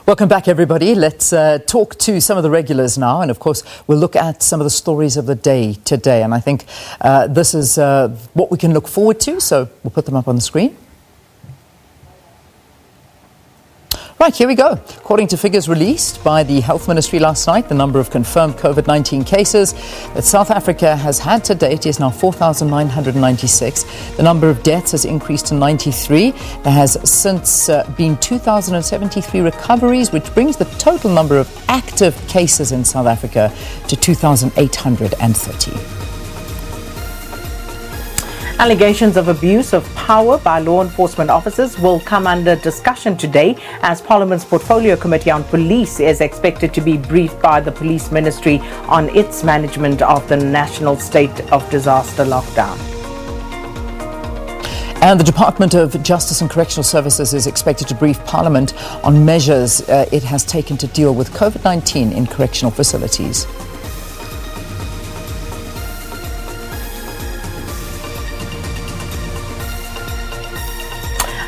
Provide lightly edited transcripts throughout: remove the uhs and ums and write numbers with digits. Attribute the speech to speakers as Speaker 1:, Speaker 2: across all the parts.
Speaker 1: Welcome back, everybody. Let's talk to some of the regulars now. And, of course, we'll look at some of the stories of the day today. And I think this is what we can look forward to. So we'll put them up on the screen. Right, here we go. According to figures released by the Health Ministry last night, the number of confirmed COVID-19 cases that South Africa has had to date is now 4,996. The number of deaths has increased to 93. There has since been 2,073 recoveries, which brings the total number of active cases in South Africa to 2,830.
Speaker 2: Allegations of abuse of power by law enforcement officers will come under discussion today as Parliament's Portfolio Committee on Police is expected to be briefed by the Police Ministry on its management of the national state of disaster lockdown.
Speaker 1: And the Department of Justice and Correctional Services is expected to brief Parliament on measures it has taken to deal with COVID-19 in correctional facilities.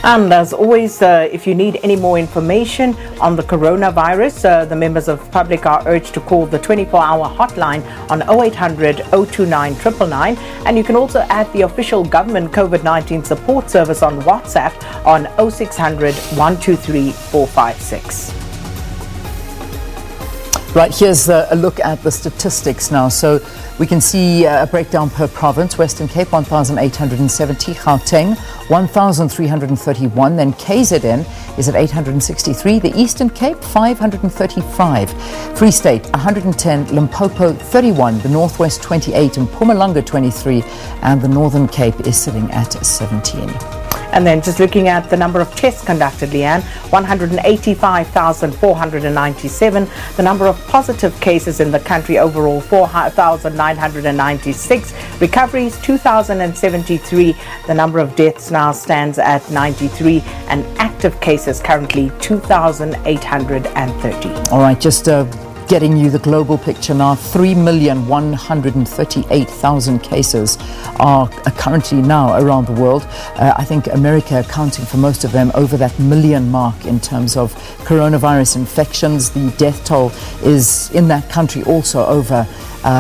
Speaker 2: And as always, if you need any more information on the coronavirus, the members of the public are urged to call the 24-hour hotline on 0800 029 999. And you can also add the official government COVID-19 support service on WhatsApp on 0600 123 456.
Speaker 1: Right, here's a look at the statistics now. So we can see a breakdown per province. Western Cape, 1,870. Gauteng, 1,331. Then KZN is at 863. The Eastern Cape, 535. Free State, 110. Limpopo, 31. The Northwest, 28. And Mpumalanga, 23. And the Northern Cape is sitting at 17.
Speaker 2: And then just looking at the number of tests conducted, Leanne, 185,497. The number of positive cases in the country overall, 4,996. Recoveries, 2,073. The number of deaths now stands at 93. And active cases currently 2,830.
Speaker 1: All right, just getting you the global picture now. 3,138,000 cases are currently now around the world. I think America accounting for most of them, over that million mark in terms of coronavirus infections. The death toll is in that country also over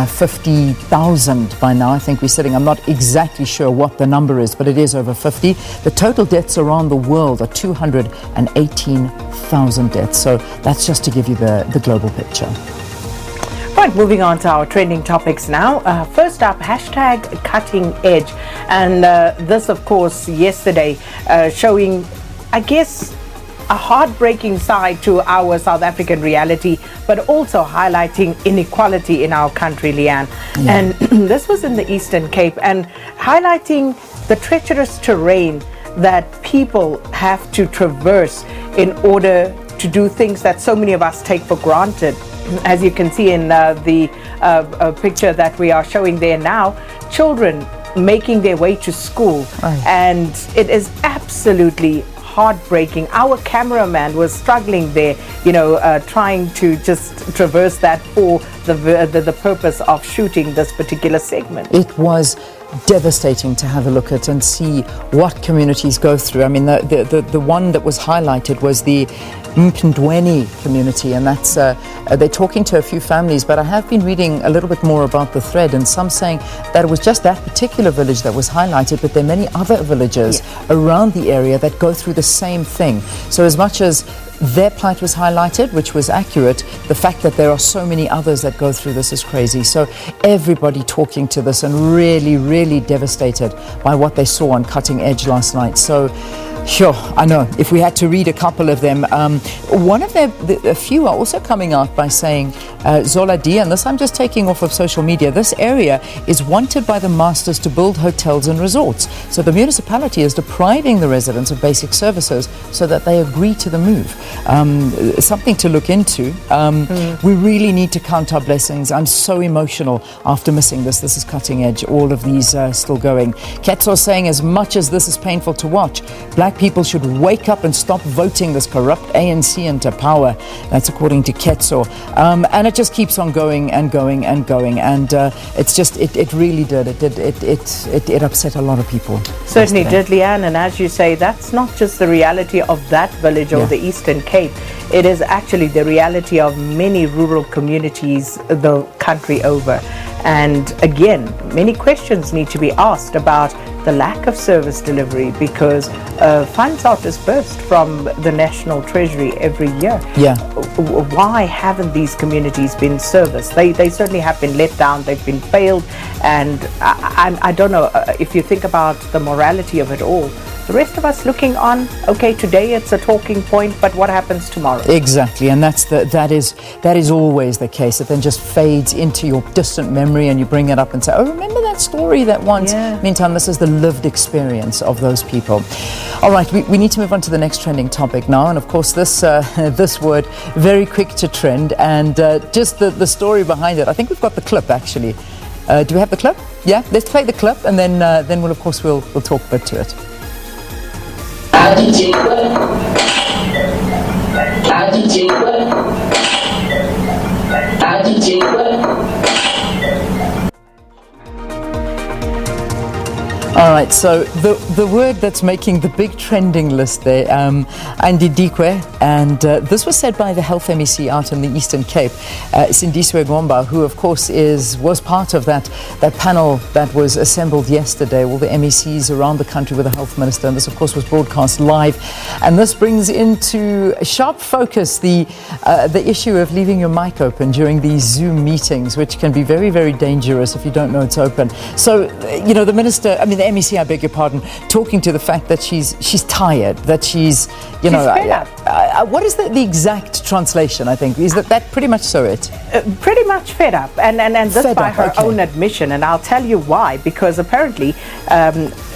Speaker 1: 50,000 by now. I think we're sitting, I'm not exactly sure what the number is, but it is over 50. The total deaths around the world are 218,000 deaths. So that's just to give you the global picture.
Speaker 2: Right, moving on to our trending topics now. First up, hashtag cutting edge. And this, of course, yesterday showing, I guess, a heartbreaking side to our South African reality, but also highlighting inequality in our country, Leanne. Yeah. And this was in the Eastern Cape and highlighting the treacherous terrain that people have to traverse in order to do things that so many of us take for granted. As you can see in the picture that we are showing there now, children making their way to school. Right. And it is absolutely heartbreaking. Our cameraman was struggling there, trying to just traverse that for the purpose of shooting this particular segment.
Speaker 1: It was devastating to have a look at and see what communities go through. I mean, the one that was highlighted was the Mpindweni community, and that's they're talking to a few families, but I have been reading a little bit more about the thread, and some saying that it was just that particular village that was highlighted, but there are many other villages around the area that go through the same thing. So as much as their plight was highlighted, which was accurate, the fact that there are so many others that go through this is crazy. So everybody talking to this and really, really devastated by what they saw on Cutting Edge last night. So sure, I know. If we had to read a couple of them, one of a few are also coming out by saying, Zola D, and this I'm just taking off of social media, this area is wanted by the masters to build hotels and resorts. So the municipality is depriving the residents of basic services so that they agree to the move. Something to look into. We really need to count our blessings. I'm so emotional after missing this. This is Cutting Edge. All of these still going. Ketso saying, as much as this is painful to watch, Black that people should wake up and stop voting this corrupt ANC into power. That's according to Ketso. And it just keeps on going and going and going. And it really did. It upset a lot of people.
Speaker 2: Certainly did, Leanne. And as you say, that's not just the reality of that village or the Eastern Cape. It is actually the reality of many rural communities the country over. And again, many questions need to be asked about the lack of service delivery, because funds are disbursed from the National Treasury every year. Why haven't these communities been serviced? They certainly have been let down, they've been failed, and I don't know if you think about the morality of it all. The rest of us looking on, okay, today it's a talking point, but what happens tomorrow?
Speaker 1: Exactly, and that is always the case. It then just fades into your distant memory, and you bring it up and say, oh, remember that story that once? Meantime, this is the lived experience of those people. All right, we need to move on to the next trending topic now, and of course this word, very quick to trend, and just the story behind it. I think we've got the clip, actually. Do we have the clip? Yeah, let's play the clip, and then we'll talk a bit to it.
Speaker 3: Andidikwe.
Speaker 1: All right, so the word that's making the big trending list there, Andidikwe, and this was said by the Health MEC out in the Eastern Cape, Sindiswe Gwamba, who of course was part of that panel that was assembled yesterday, all the MECs around the country with the Health Minister, and this of course was broadcast live, and this brings into sharp focus the issue of leaving your mic open during these Zoom meetings, which can be very, very dangerous if you don't know it's open. So, the Minister, the MEC, I beg your pardon, talking to the fact that she's tired, that she's fed
Speaker 2: up.
Speaker 1: What is the exact translation, I think? Is that pretty much so it?
Speaker 2: Pretty much fed up, and this
Speaker 1: fed
Speaker 2: by
Speaker 1: up,
Speaker 2: her own admission, and I'll tell you why, because apparently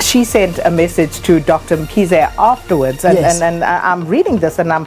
Speaker 2: she sent a message to Dr. Mkhize afterwards, and I'm reading this, and I'm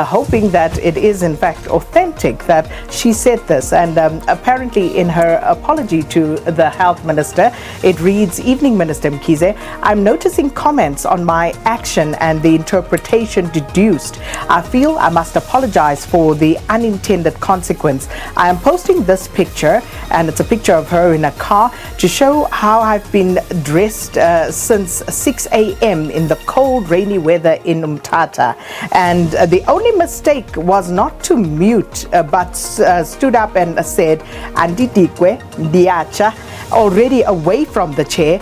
Speaker 2: hoping that it is in fact authentic that she said this, and apparently in her apology to the Health Minister, it reads, "Evening Minister Mkhize, I'm noticing comments on my action and the interpretation deduced. I feel I must apologize for the unintended consequence. I am posting this picture, and it's a picture of her in a car, to show how I've been dressed since 6 a.m. in the cold, rainy weather in Umtata. And the only mistake was not to mute, but stood up and said, Andidikwe, Diacha, already away from the chair,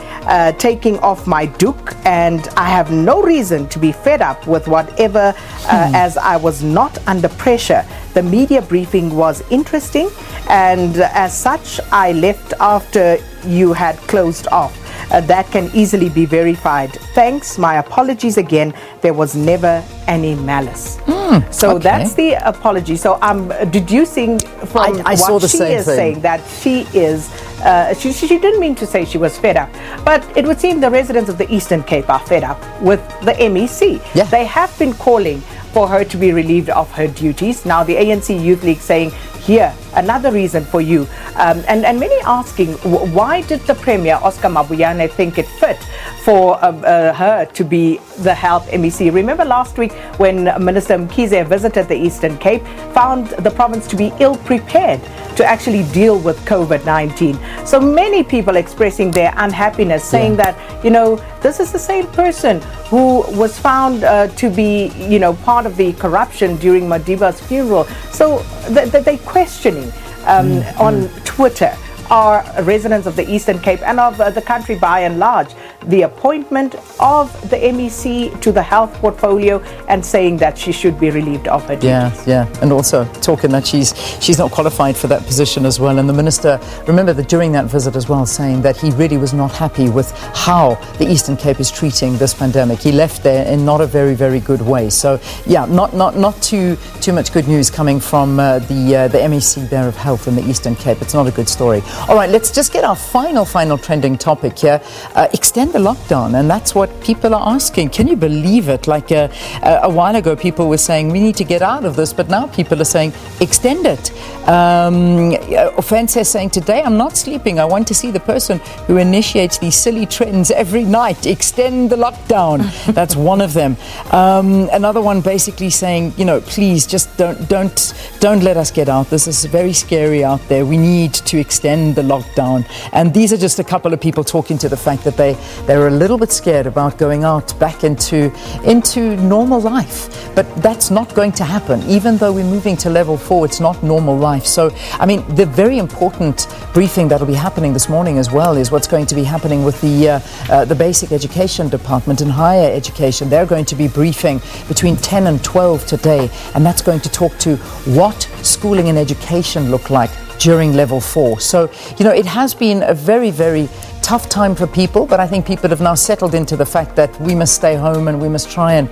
Speaker 2: taking off my duke, and I have no reason to be fed up with whatever, as I was not under pressure. The media briefing was interesting, and as such, I left after you had closed off. That can easily be verified. Thanks, my apologies again. There was never any malice." So that's the apology. So I'm deducing from what she is saying that she is, she didn't mean to say she was fed up, but it would seem the residents of the Eastern Cape are fed up with the MEC. They have been calling for her to be relieved of her duties. Now the ANC Youth League saying, here, another reason for you. And many asking, why did the Premier, Oscar Mabuyane, think it fit for her to be the Health MEC? Remember last week when Minister Mkhize visited the Eastern Cape, found the province to be ill-prepared to actually deal with COVID-19. So many people expressing their unhappiness, saying that, this is the same person who was found to be, part of the corruption during Madiba's funeral. So they questioning on Twitter are residents of the Eastern Cape and of the country by and large, the appointment of the MEC to the health portfolio, and saying that she should be relieved of her duties.
Speaker 1: And also talking that she's not qualified for that position as well. And the minister, remember that during that visit as well, saying that he really was not happy with how the Eastern Cape is treating this pandemic. He left there in not a very, very good way. So not too much good news coming from the MEC there of health in the Eastern Cape. It's not a good story. All right, let's just get our final trending topic here. Extend the lockdown, and that's what people are asking. Can you believe it? Like a while ago, people were saying we need to get out of this, but now people are saying extend it. Offense is saying today I'm not sleeping. I want to see the person who initiates these silly trends every night. Extend the lockdown. That's one of them. Another one basically saying, please just don't let us get out. This is very scary out there. We need to extend the lockdown. And these are just a couple of people talking to the fact that they're a little bit scared about going out back into normal life. But that's not going to happen. Even though we're moving to level 4, it's not normal life. So, the very important briefing that'll be happening this morning as well is what's going to be happening with the Basic Education Department and Higher Education. They're going to be briefing between 10 and 12 today, and that's going to talk to what schooling and education look like during level 4. So, it has been a very, very tough time for people, but I think people have now settled into the fact that we must stay home and we must try and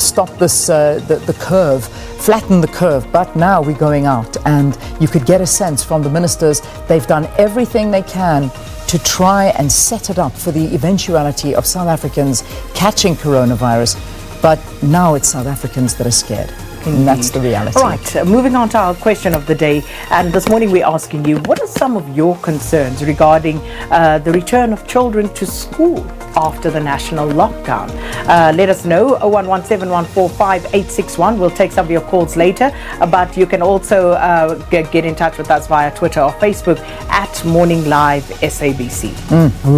Speaker 1: stop this the curve, flatten the curve. But now we're going out, and you could get a sense from the ministers they've done everything they can to try and set it up for the eventuality of South Africans catching coronavirus. But now it's South Africans that are scared. And that's the reality.
Speaker 2: All right, moving on to our question of the day. And this morning we're asking you, what are some of your concerns regarding the return of children to school after the national lockdown? Let us know, 0117145861. We'll take some of your calls later. But you can also get in touch with us via Twitter or Facebook at Morning Live SABC.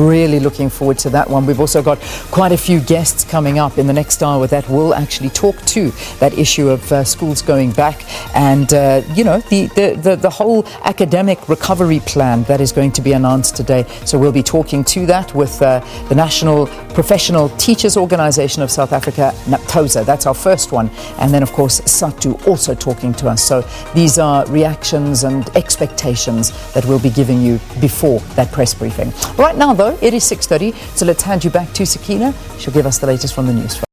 Speaker 1: Really looking forward to that one. We've also got quite a few guests coming up in the next hour that will actually talk to that issue of schools going back, and the whole academic recovery plan that is going to be announced today. So we'll be talking to that with the National Professional Teachers Organisation of South Africa, NAPTOSA. That's our first one, and then of course SATU also talking to us. So these are reactions and expectations that we'll be giving you before that press briefing. Right now though, it is 6:30, so let's hand you back to Sakina. She'll give us the latest from the news.